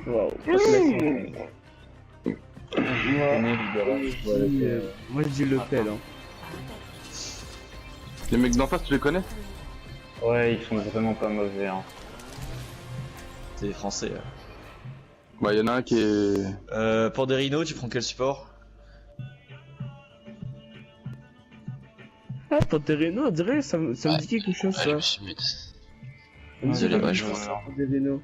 Waouh. Moi je dis le Pen. Hein. Les mecs d'en face, tu les connais? Ouais, ils sont vraiment pas mauvais. Hein. C'est des français. Bah, y'en a un qui est. Pour des rhinos, tu prends quel support? Ah, Panterino, on dirait, ça me dit quelque chose ça. Ouais, je me suis mis. Ça me dit Désolé, quelque ouais, je chose, vois. Panterino.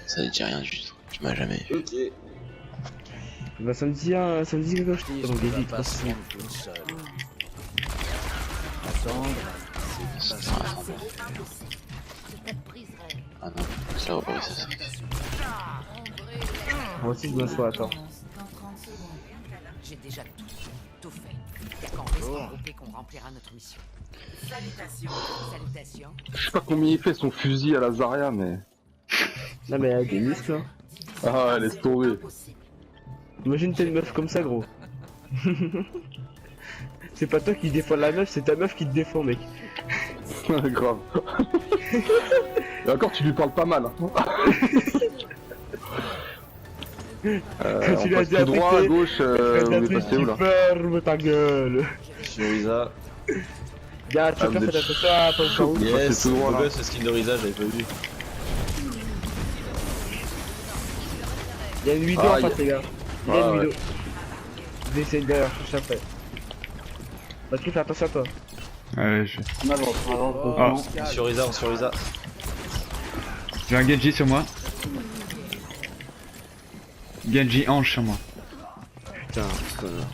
Ça ne dit rien du tout. Tu m'as jamais vu. Ok. Bah ça me dit quelque chose. Donc va vite, pas se rendre toute seule. Attendre, c'est pas ça. Ah non, ça va pas, c'est ça. moi aussi je me sois, attends. J'ai déjà tout fait. Quand on reste regroupé qu'on remplira notre mission. Salutations. Salutations. Je sais pas combien il fait son fusil à la Zarya, mais. Non mais elle a des muscles hein. Ah, laisse tomber. Imagine t'as une meuf comme ça gros. C'est pas toi qui défends la meuf, c'est ta meuf qui te défend mec. Grave. Et encore, tu lui parles pas mal. Hein. Quand tu on lui as passe dit tout droit, à gauche, on est Patrick, passé où là? ferme ta gueule. Je suis Risa. Gars, tu Ah, peux vous faire êtes attention à pas faire où. Yes, c'est tout droit, beau là. gosse le skin de Risa, j'avais pas vu. Il y a une vidéo Ah, en face les gars. Il y a Ah, une ouais. vidéo. Je vais essayer de chercher après. Patrick, fais attention à toi. On avance, doucement. On sur Risa, on sur Risa. J'ai un Genji sur moi. Genji hanche sur moi. Putain, connard.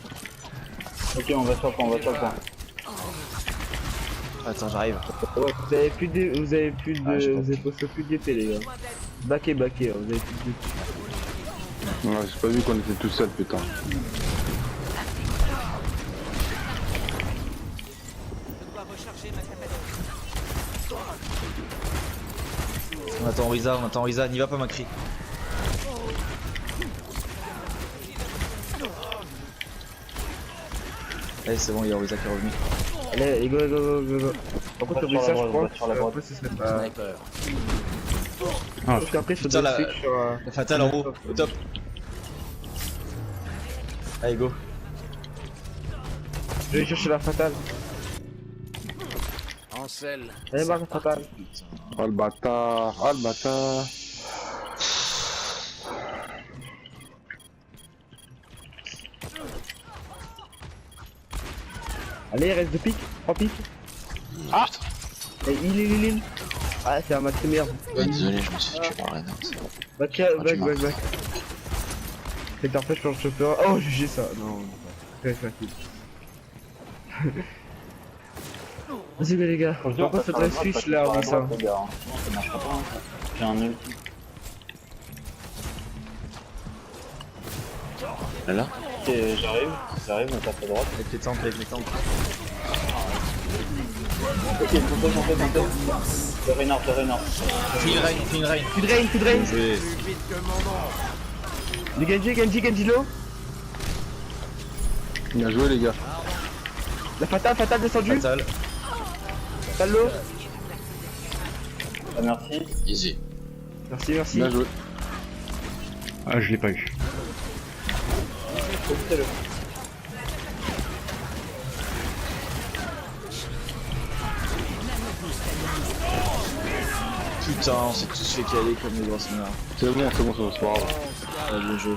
Ok, on va sur le point, on va sur le point. Attends, j'arrive. Ouais, vous avez plus de. Vous avez plus de. Ah, j'ai vous avez posté plus d'épée les gars. Backé, hein, vous avez plus d'épée. Ouais, j'ai pas vu qu'on était tout seul, putain. On attend Risa, n'y va pas Macri. Eh c'est bon, il y a Risa qui est revenu. Allez, go. Par contre, le sur la message, je droite, crois, on va sur la droite. après, ce serait pas. Sniper. Parce qu'après, je Putain, faudrait la- switch sur. La fatale en haut, au top. Allez go. Je vais chercher la fatale. Ansel. Allez, voir la fatale. Ah le bâtard, ah le bâtard. Allez, il reste 2 pics, 3 pics. Ah et il. Ah, c'est un match de merde. Ouais, désolé, je me suis tué par la nain. Back. C'est parfait, je peux en choper un. Oh, GG ça. Non, très facile. Vas-y, les gars. Par contre, faudrait switch là, on ça. J'ai un ulti. Là Ok, j'arrive, on tape à droite. Avec les temples, Ok, montez. Le Reynard. Fini le rain. Coup de rain. Joué. Du Genji low. Bien joué, les gars. La fatale descendue. Fatal. Fatale low. Ah, merci. Easy. Merci. Bien joué. Ah, je l'ai pas eu. Profitez-le. Putain, on s'est tous fait caler comme des grosses merdes. C'est bon, ça va se voir. Ah, bien joué.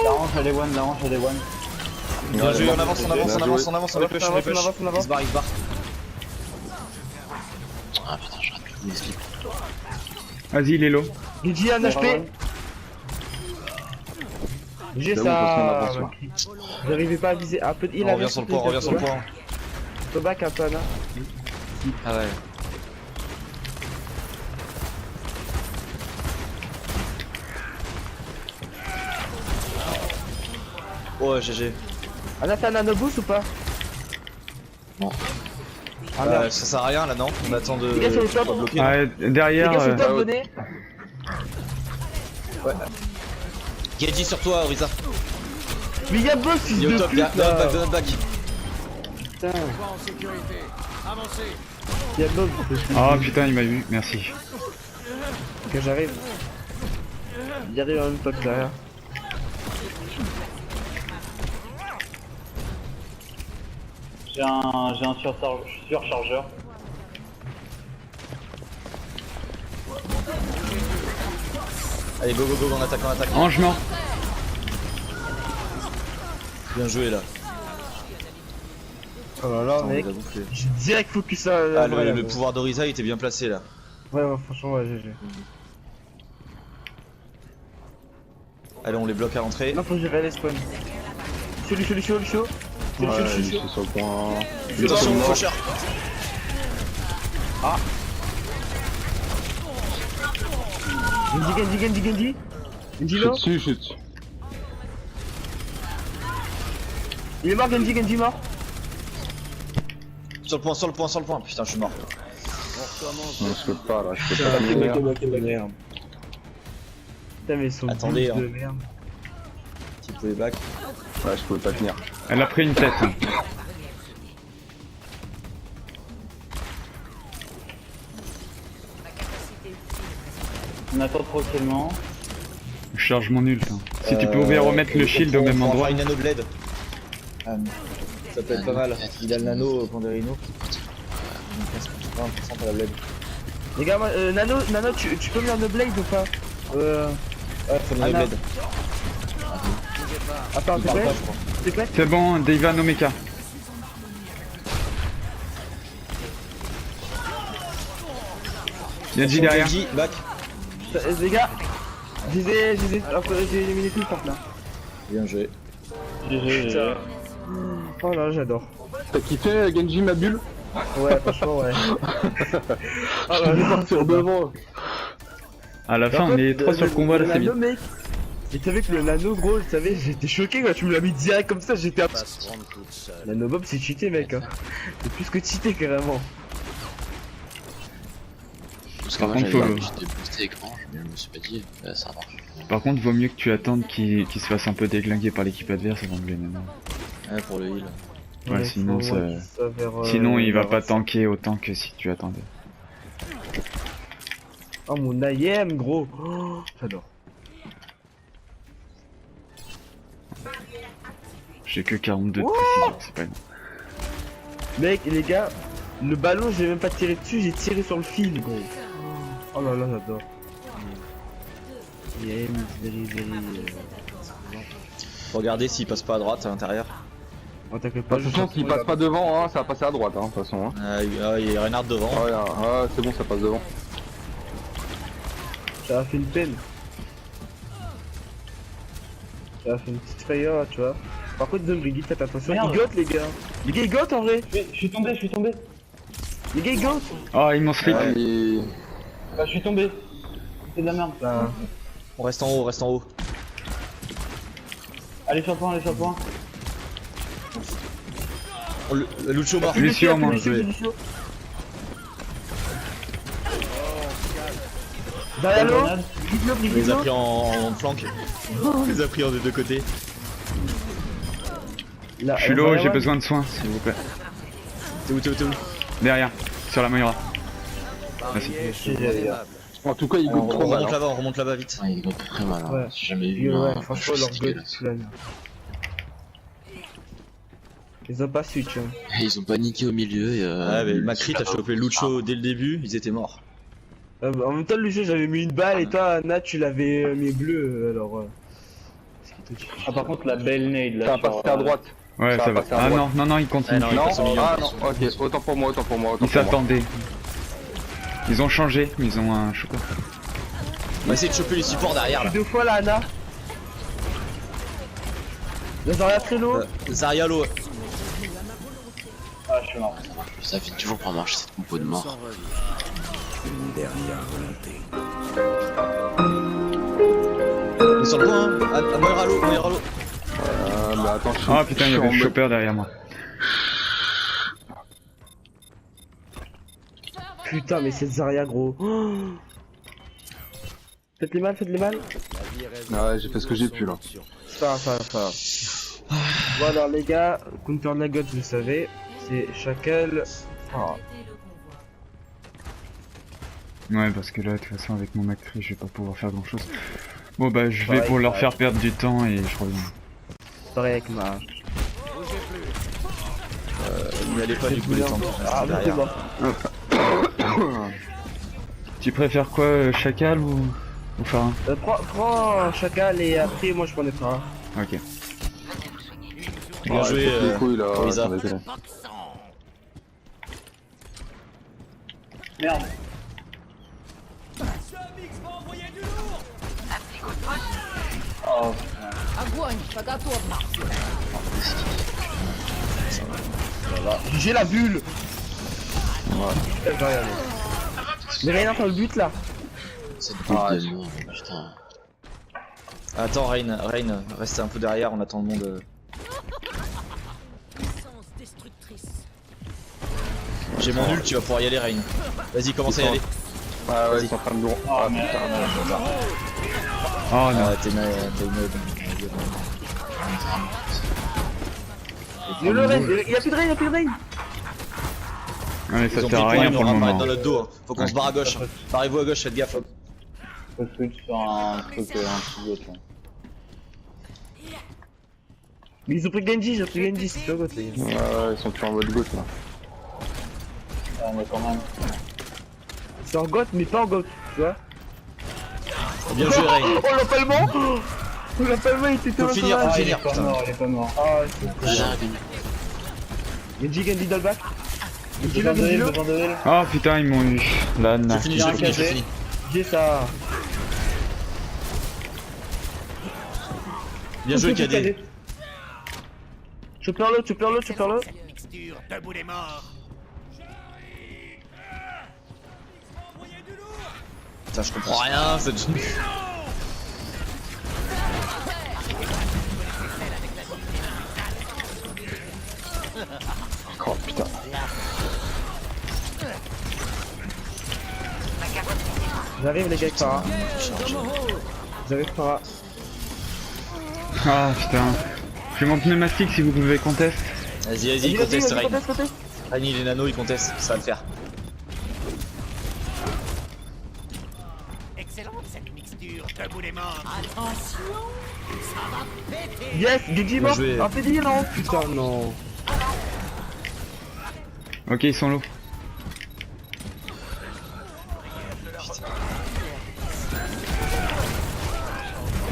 L'arrange à des one. Bien joué, on avance, on dépêche. On avance. Il se barre. Ah putain, je rate plus mes slips. Vas-y, il est low. Genji un HP. J'ai C'est bon, parce qu'on ça. avance, là. J'arrivais pas à viser. Un peu de heal On revient sur le point, Go back un peu, Anna. Ah ouais. Oh GG. Anna, t'as un nanoboost ou pas? Non. Ah merde. Ça sert à rien là non. On attend de. Les gars, sur le top. de bloquer. Ah, Les derrière. gars, sur le top, ouais. donnez. Genji sur toi, Risa. Mais y'a boss, fils Il est au de top, pute y'a là. notre back. Putain. Il y a de l'autre. Ah putain, il m'a eu, merci. Que j'arrive. Il arrive en même temps que derrière. J'ai un surchargeur. Allez, go, go, go, on attaque, on attaque. Ange mort. Bien joué là. Oh là là, Putain, on mec. les a bouffés. J'ai direct focus ça. Ah, le pouvoir d'Orisa il était bien placé là. Ouais, franchement, ouais, GG. Allez, on les bloque à l'entrée. Non, faut que je vais aller spawn. Lucio. Ouais, je suis sur le point. Attention, faucheur. Genji. Genji Je suis là. dessus, je suis dessus. Il est mort, Genji mort. Sur le point. Putain, je suis mort. Non, je peux pas là, je peux pas tenir. Merde. Putain, mais ils sont Attendez, tous de hein. merde. Petit playback. Ouais, je pouvais pas tenir. Elle a pris une tête. Hein. On attend tranquillement. Je charge mon ult. Hein. Si tu pouvais remettre le shield au même On endroit. fera une nano blade. Ça peut être pas mal. Il a le nano Panderino. 20% à la blade. Les gars, moi, Nano, tu peux venir de Blade ou pas? Ouais, faut le nano Anna. blade. Attends, Il t'es parle prêt? pas, je crois. T'es prêt? C'est bon, Deiva no Mecha. Genji derrière. Genji, back. Les gars, j'ai alors que j'ai éliminé tout le temps là. Bien joué. GG. Oh là, j'adore. T'as kiffé Genji ma bulle? Ouais, franchement, ouais. Oh Je vais partir devant. À la fin, on est 3 sur le convoi là, c'est bien. Nano, mec. Et t'as vu que le nano, gros, tu savais, j'étais choqué quand tu me l'as mis direct comme ça, j'étais à... Pas se rendre toute seule. Nano Bob, c'est cheaté, mec. Hein. C'est plus que cheaté, carrément. Parce que Par moi contre, j'avais faut- j'étais boosté écran, mais je me suis pas dit, ça marche. Par contre, vaut mieux que tu attendes qu'il se fasse un peu déglinguer par l'équipe adverse avant de le mener. Ouais, pour le heal. Ouais, sinon, faut, ça- ouais, vers, Sinon, il va vers- pas tanker autant que si tu attendais. Oh, mon IM, gros. Oh, j'adore. J'ai que 42 de précision, c'est pas énorme. Mec, les gars, le ballon, j'ai même pas tiré dessus, j'ai tiré sur le fil, gros. Oh là là, j'adore. IM, very. Faut regarder s'il passe pas à droite à l'intérieur. Oh, t'inquiète pas, De toute façon, s'il passe pas devant, hein, ça va passer à droite, hein, de toute façon. Hein. Il y a Reinhardt devant. Ouais, c'est bon, ça passe devant. Ça a fait une peine. Ça a fait une petite frayeur, là, tu vois. Par contre, Don Briggy, faites attention. Merde. Il gote, les gars. Les gars, ils gotent en vrai. Je suis tombé. Les gars, ils gotent. Oh, immense flip. Ouais, et... Bah, je suis tombé. C'est de la merde. Bah, On reste en haut, Allez sur le point. Le Lucio mort. Lucio, moi. Lucio. Derrière l'eau. Grenade. On les a pris en flanc. On les a pris des deux côtés. Je suis low, j'ai besoin de soins, s'il vous plaît. T'es où Derrière, sur la Moira. En tout cas, il On goûte trop mal. remonte là-bas, on remonte là-bas vite. Ouais, il est très mal, hein. Ouais. J'ai jamais vu Ouais, un franchement, jeu leur si goal, dégueulasse. c'est la merde. Ils ont pas switch, hein. Ils ont paniqué au milieu et Ouais, mais Macri t'as chopé Lucio dès le début, ils étaient morts. En même temps, Lucio, j'avais mis une balle et toi, Nat, tu l'avais mis bleu, alors. Ce qui te tue. Ah, par contre, la belle nade là. Ça va passer à droite. Ouais, Ça ça va va. passer à Ah droite. non, il continue. Ah, non, il Non, passe au milieu. ah non, ok, autant pour moi. Ils s'attendaient. Ils ont changé, ils ont un chocolat. On va essayer de choper les supports derrière là. Deux fois là, Anna. Dans un traîneau. Zarya low. Ah, je suis mort. Ça finit toujours par marcher cette compo de mort. Sans revient. Une dernière volonté. On est sur le point, hein. Ah, Moira low. Mais attends, je suis Ah putain, il y je suis avait en le mode- chopper derrière moi. Putain, mais c'est Zarya, gros. Oh. Faites les mal. La vie reste Ouais, j'ai fait ce que j'ai pu là. C'est pas grave. Bon alors les gars, counter Nugget, vous savez, c'est Shackle, Ouais, parce que là, de toute façon, avec mon actrice, je vais pas pouvoir faire grand chose. Bon, bah, je vais pour leur faire perdre du temps et je reviens. Pareil avec ma. N'y allez pas du coup les temps. Ah, mais c'est bon. Tu préfères quoi, chacal ou pharaon? Prends chacal et après, moi je prends les pharaons. Ok. Bien joué, les couilles là. Oriza. attendez. Merde. Oh, J'ai la bulle. Mais rien dans le but là. Cette boule de mort, putain. Attends, Rain, reste un peu derrière, on attend le monde. J'ai mon ult, tu vas pouvoir y aller, Rain. Vas-y, commence à y aller. Ah ouais, ils sont en train de nous. Ah putain, Oh non. Ah, t'es mode. Le raid, il y a plus de raid, il y a plus de raid. Ouais, ça Ils ont sert à pris rien le pour point, le on va moment. dans notre dos. Hein. Faut qu'on se barre à gauche. Barrez-vous à gauche, faites gaffe. faut switch sur un truc un petit gauche. Là. Mais ils ont pris Genji, c'est pas quoi, Ouais, ils sont plus en mode gauche là. Ah, mais quand même. c'est en goth, mais pas en goth, tu vois. Bien joué, Rain. Oh l'empallement. Oh l'empallement, il était Faut finir, tellement faut Ah, il finir. est pas Putain. mort, il est pas mort. Ah, Déjà, Genji dans le back. Genji Besoin là, de Genji heal, là. besoin de heal. Oh putain, ils m'ont eu. Là, J'ai fini, j'ai fini. J'ai ça. Bien joué, KD. Chopper-le. Putain, je comprends rien, cette. Oh putain. J'arrive les gars avec Farah. J'arrive Farah. Ah putain. Je vais mon pneumatique si vous pouvez contest. Vas-y, conteste, Rain. conteste. Rain, il est nano, il conteste, ça va le faire. Yes, Genji mort. joué. Un PD non. Putain non. Ok, ils sont low.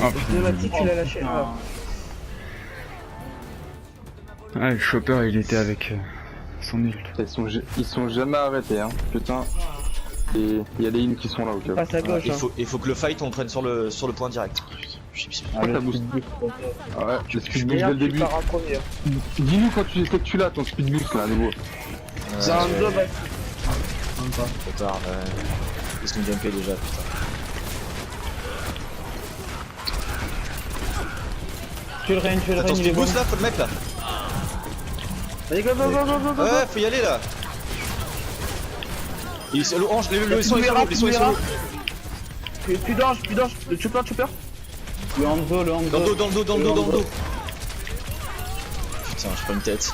Oh putain. Pneumatique, il a lâché. Ah. Ah, le chopper il était avec son ult. Ils sont jamais arrêtés, hein. Putain. Et il y a des lignes qui sont là au cas où. Passe à gauche. Il faut que le fight on le prenne sur le point direct. Ah, ça le booste. speed boost, ok. Ah ouais, le speed boost dès le début. Farah premier. Dis-nous quand tu sais que tu l'as, ton speed boost là, à nouveau. C'est un job. Trop tard, qu'est-ce qu'on gameplay déjà, putain. Tu le rain, Attends, il est speed bon. boost là, faut le mettre là. Allez, go. Ouais, faut y aller là. Il est orange, les sons, ils sont low. Tu danges. Le chopper. Le Hanzo, Dans le dos. Putain, je prends une tête.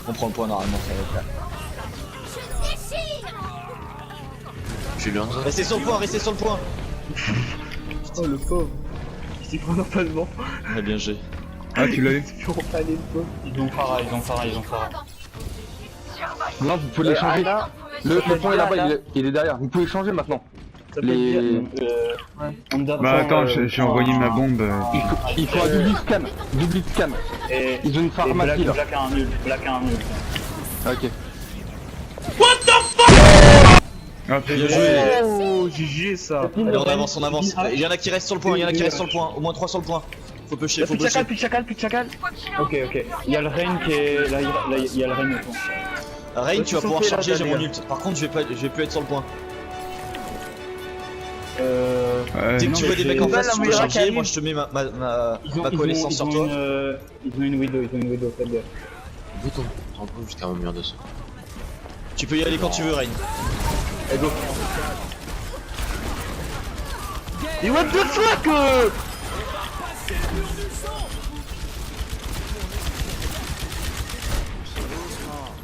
On prend le point normalement, ça va être là. je lui en donne. Restez sur le point. Oh le pauvre. Il s'est pris un empalement. Ouais, bien joué. Ah, tu l'as eu? Tu peux empaler le pauvre. Ils ont Farah. Non, vous pouvez les changer. Là, Le point est là-bas, il est derrière. Vous pouvez changer maintenant. ça peut être Les... Bah attends, j'ai envoyé ma bombe. Il faut un double scan. Et Ils ont une pharmacie là. Black a un nul. Ok. Ah Bien putain. joué. Oh, GG ça. Allez, on avance. Il y en a qui restent sur le point, Au moins 3 sur le point. Faut pusher, Plus de chacal. Ok. Il y a le rain qui est. Là, il y a le rain au fond. Rain, tu vas pouvoir Là, charger, j'ai mon derrière. ult. Par contre, je vais plus être sur le point. Ouais, Dès que non, tu vois des mecs en Là, face, la tu peux Moira qui charger. arrive. Moi, je te mets ma coalescence sur toi. Ils ont une widow, faites gaffe. Bouton. T'en peux jusqu'à un mur dessous. Tu peux y aller quand tu veux, Rain. Allez, go. Et what the fuck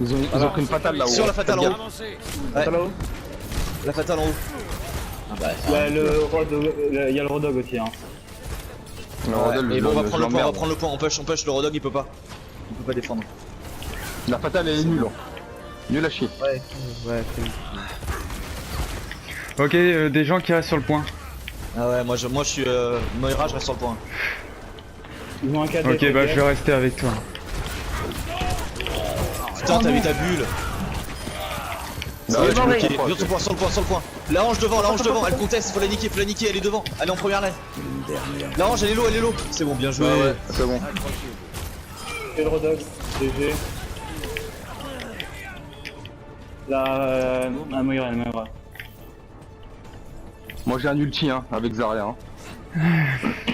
Ils ont pris une fatale là-haut. Sur la fatale en haut. Ouais. Hello. La fatale en haut. Ah bah, Il y a le Rodog aussi, hein. Le Rodol, Et bon, on va prendre le point, on va l'emmerde. prendre le point. On push, le Rodog il peut pas. Il peut pas défendre. La fatale elle est nulle. Nul à chier. Ouais, c'est Ok, des gens qui restent sur le point. Ah ouais, moi je suis Moira, je reste sur le point. Ils ont un 4 Ok, bah je vais rester avec toi. Putain, t'as vu ta bulle. Bah, Ouais, je je me bloqué. comprends, Viens sur le point, sur le point. La hanche devant, elle conteste, faut la niquer, elle est devant. Elle est en première ligne. La hanche, elle est low. C'est bon, bien joué. Ouais, c'est bon. C'est le Rodog, GG. La Moira. Moi j'ai un ulti hein, avec Zarya. Hein.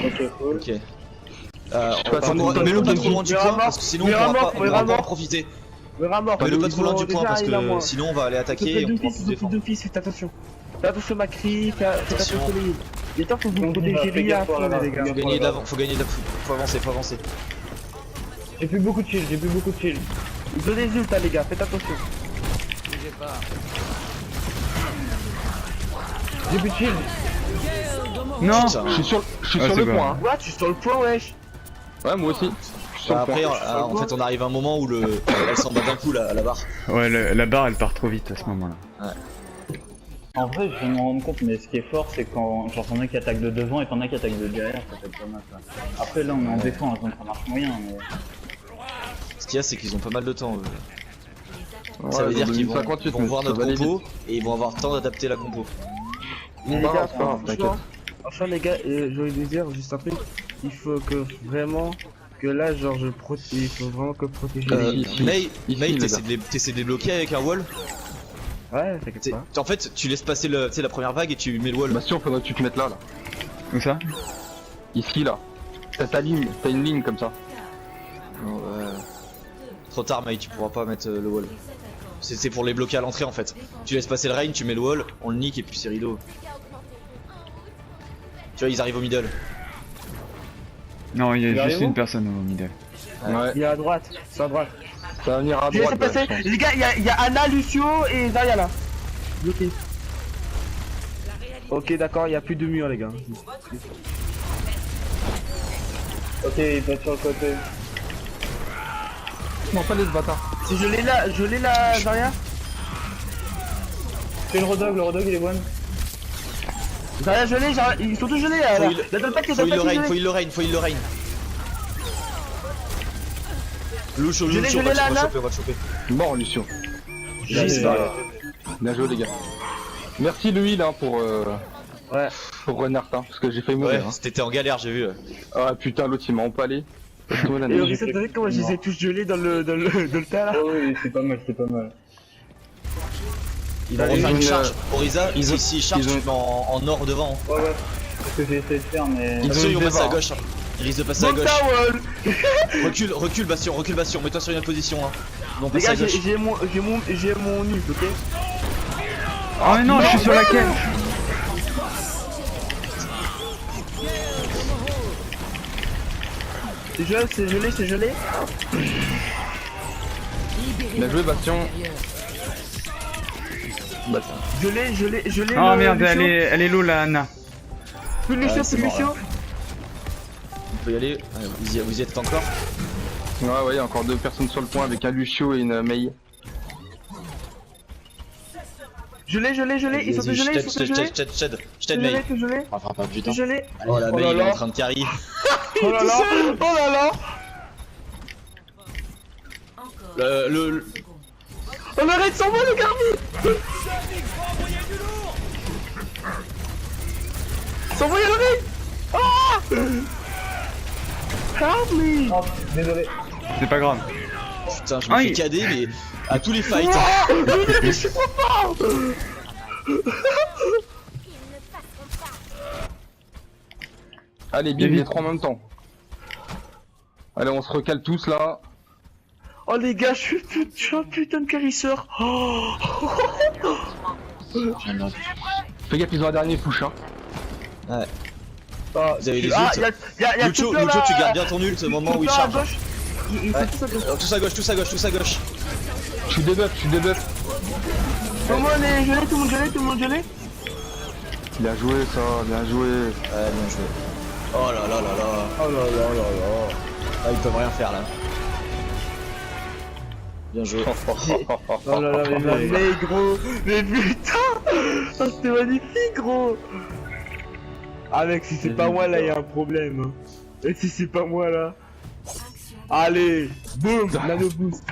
Ok, cool. Ok. passe en Mets-le pas trop loin du point Moira parce que sinon on Moira pourra mort, pas Moira en mort. profiter. Moira mort. Mets-le pas trop loin du point Déjà, parce il a que moins. sinon on va aller attaquer et on pourra plus défendre. D'office, faites attention. Fais attention Macri, fais Attention. attention les. Les temps faut vous protéger Fais lui gaffe, à fond là-bas. les gars. Faut gagner de l'avant, faut avancer. J'ai plus beaucoup de shield, Donnez des ult les gars, faites attention. J'ai plus de shield. Non. Putain. Je suis sur Ah, le c'est point. Hein. What, tu es sur le point wesh. Ouais, moi aussi. Je suis sur Bah, le point. après, en fait, on arrive à un moment où elle s'en bat d'un coup la barre. Ouais, la barre elle part trop vite à ce moment-là. En vrai, je vais me rendre compte, mais ce qui est fort, c'est quand genre t'en as qui attaquent de devant et t'en as qui attaquent de derrière, ça fait pas mal ça. Après, là, on est en défense, donc ça marche moyen, mais. Ce qu'il y a, c'est qu'ils ont pas mal de temps. Ouais, Ça veut ils dire ont qu'ils donné vont 58, voir mais notre ça va aller compo et ils vont avoir le temps d'adapter la compo. Mais les Bah, gars, c'est pas grave, franchement les gars, j'ai envie de dire juste un truc, il faut que vraiment que là genre il faut vraiment que protéger ici. May, les gars. t'essaies de les bloquer avec un wall. Ouais, t'inquiète pas. En fait, tu laisses passer la première vague et tu mets le wall. Bastien, faudrait que tu te mettes là. Où ça? Ici là. T'as ta ligne, t'as une ligne comme ça. Ouais. Trop tard, May, tu pourras pas mettre le wall. C'est pour les bloquer à l'entrée en fait. Tu laisses passer le rain, tu mets le wall, on le nique et puis c'est rideau. Tu vois, ils arrivent au middle. Non, il y a Il juste arrive où une personne au middle. Ouais. Il est à droite, c'est à droite. Ça va venir à Je laisse droite. passer. ouais, je pense. Les gars, il y a Anna, Lucio et Zarya là. Bloqué. Ok, d'accord, il y a plus de mur les gars. Ok, il doit être sur le côté. Non, pas les bâtards. Si je l'ai là, Zarya. C'est le Rodog il est one. Zarya, ils sont tous gelés là. Faut il- La Dolpac est Faut il le gelée. rain, faut il le rain. Lucio, Je l'ai, on va là, le là. choper. Mort, Lucio. J'ai Bien joué, les gars. Merci le heal hein, Ouais. pour Renard, hein, parce que j'ai failli Ouais, mourir. Hein. t'étais en galère, j'ai vu. Ah putain, l'autre il m'a empalé. Toi, la Et neige. Orisa, t'as vu comment je les ai tous gelés dans le tas là? Oh oui, c'est pas mal. Ils vont Ils refaire ont une une, charge. Oriza, si charge, ils ont- tu te mets en or devant. Ouais, c'est ce que j'ai essayé de faire, mais. Ils Attention, ont ils vont une passer à débarre. gauche. Ils risquent de passer à Monte gauche. ta wall. Recule, Bastion, mets-toi sur une position. Hein. Ils vont Les passer à gars, gauche. j'ai mon ult, ok? Oh mais non, je suis sur la quête. C'est gelé. Bien joué, Bastion. Bastion. Gelé. Oh merde, elle est low la Anna. Plus Lucio, c'est plus mort, Lucio. On peut y aller. Vous y êtes encore? Ouais, il y a encore deux personnes sur le point avec un Lucio et une Mei. Gelé, ils sont tous gelés, Je t'aide, May. gelé. On fera pas du temps. Gelé. Oh la Oh May, là il est là. en train de carry. Oh là là. Le. On arrête sans moi le Garbi. S'envoyer le raid. Ah. Help me. Oh, désolé. C'est pas grave. Putain, je me Aïe. fais cader, mais à tous les fights. Ah, je suis trop fort. Allez, bien les trois en même temps. Allez, on se recale tous là. Oh les gars, je suis un putain de carisseur. Oh. Fais gaffe, ils ont un dernier push. Hein. Ouais. Ah, Vous avez les ah, ults. y'a Lucho, Tucker, là. tu gardes bien ton ult au moment où il Tucker à charge. gauche. Ils sont Ouais. tous à gauche. Tous à gauche. suis debuff, je suis debuff. Tout le monde est gelé, tout le monde gelé, tout le monde gelé. Bien joué ça, bien joué. Ouais, bien joué. Oh là là là là. Oh là là là là. Ah, ils peuvent rien faire là. Bien joué. Oh là là, mais merveille, gros. Mais putain. Oh, c'était magnifique, gros. Ah mec, si c'est pas moi là, y'a un problème. Et si c'est pas moi là. Allez, boum, nano boost.